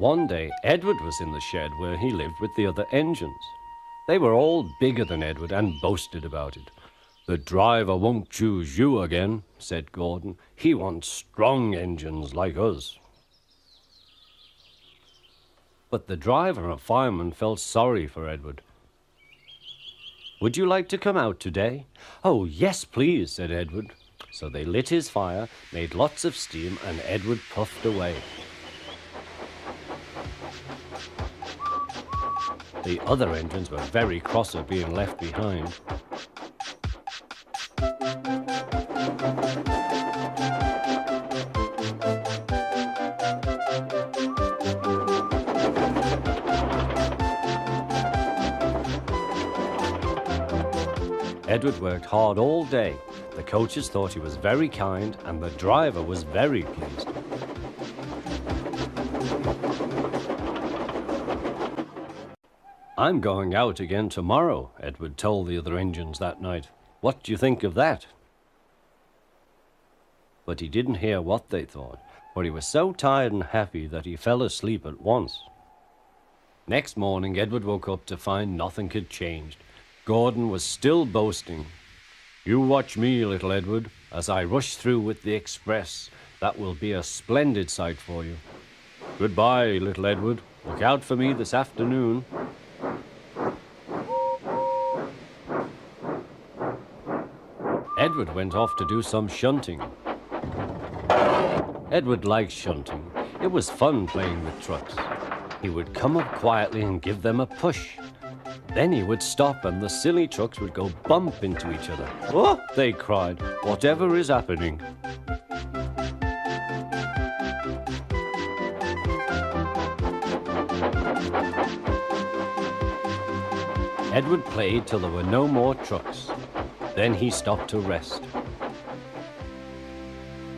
One day, Edward was in the shed where he lived with the other engines. They were all bigger than Edward and boasted about it. "The driver won't choose you again," said Gordon. "He wants strong engines like us." But the driver and fireman felt sorry for Edward. "Would you like to come out today?" "Oh, yes, please," said Edward. So they lit his fire, made lots of steam, and Edward puffed away. The other engines were very cross at being left behind. Edward worked hard all day. The coaches thought he was very kind, and the driver was very pleased. "I'm going out again tomorrow," Edward told the other engines that night. "What do you think of that?" But he didn't hear what they thought, for he was so tired and happy that he fell asleep at once. Next morning, Edward woke up to find nothing had changed. Gordon was still boasting. "You watch me, little Edward, as I rush through with the express. That will be a splendid sight for you. Goodbye, little Edward. Look out for me this afternoon." Edward went off to do some shunting. Edward liked shunting. It was fun playing with trucks. He would come up quietly and give them a push. Then he would stop and the silly trucks would go bump into each other. "Oh!" they cried. "Whatever is happening?" Edward played till there were no more trucks. Then he stopped to rest.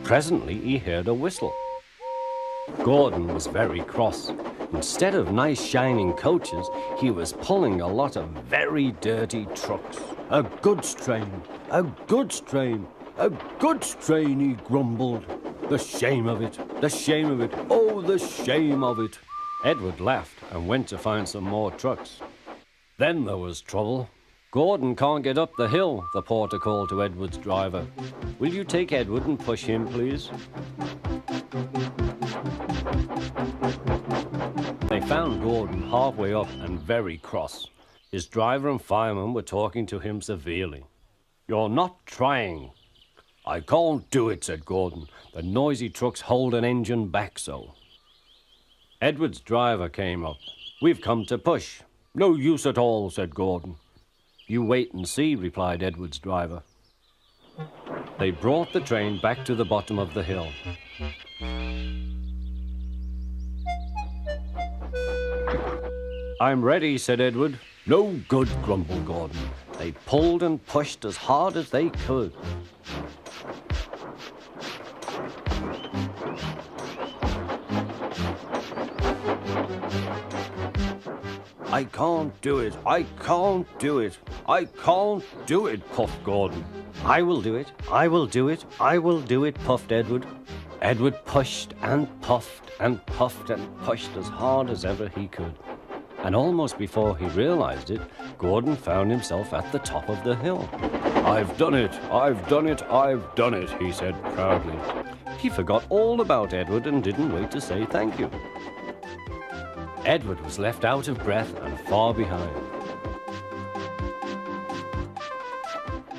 Presently he heard a whistle. Gordon was very cross. Instead of nice shining coaches, he was pulling a lot of very dirty trucks. "A goods train, a goods train, a goods train," he grumbled. "The shame of it, the shame of it, oh, the shame of it." Edward laughed and went to find some more trucks. Then there was trouble. "Gordon can't get up the hill," the porter called to Edward's driver. "Will you take Edward and push him, please?" They found Gordon halfway up and very cross. His driver and fireman were talking to him severely. "You're not trying." "I can't do it," said Gordon. "The noisy trucks hold an engine back so." Edward's driver came up. "We've come to push." "No use at all," said Gordon. "You wait and see," replied Edward's driver. They brought the train back to the bottom of the hill. "I'm ready," said Edward. "No good," grumbled Gordon. They pulled and pushed as hard as they could. "I can't do it, I can't do it, I can't do it," puffed Gordon. "I will do it, I will do it, I will do it," puffed Edward. Edward pushed and puffed and puffed and pushed as hard as ever he could. And almost before he realized it, Gordon found himself at the top of the hill. "I've done it, I've done it, I've done it," he said proudly. He forgot all about Edward and didn't wait to say thank you. Edward was left out of breath and far behind.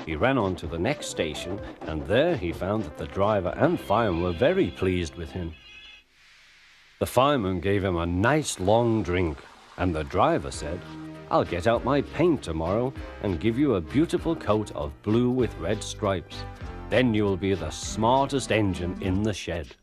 He ran on to the next station, and there he found that the driver and fireman were very pleased with him. The fireman gave him a nice long drink, and the driver said, "I'll get out my paint tomorrow and give you a beautiful coat of blue with red stripes. Then you'll be the smartest engine in the shed."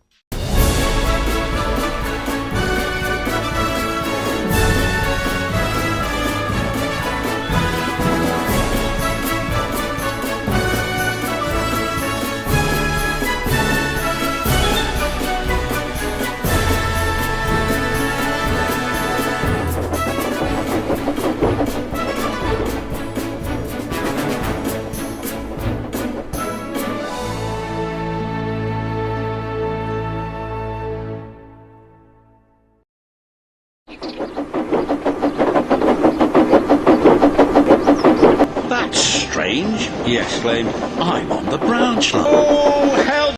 strange, he exclaimed. I'm on the branch line. Oh, hell!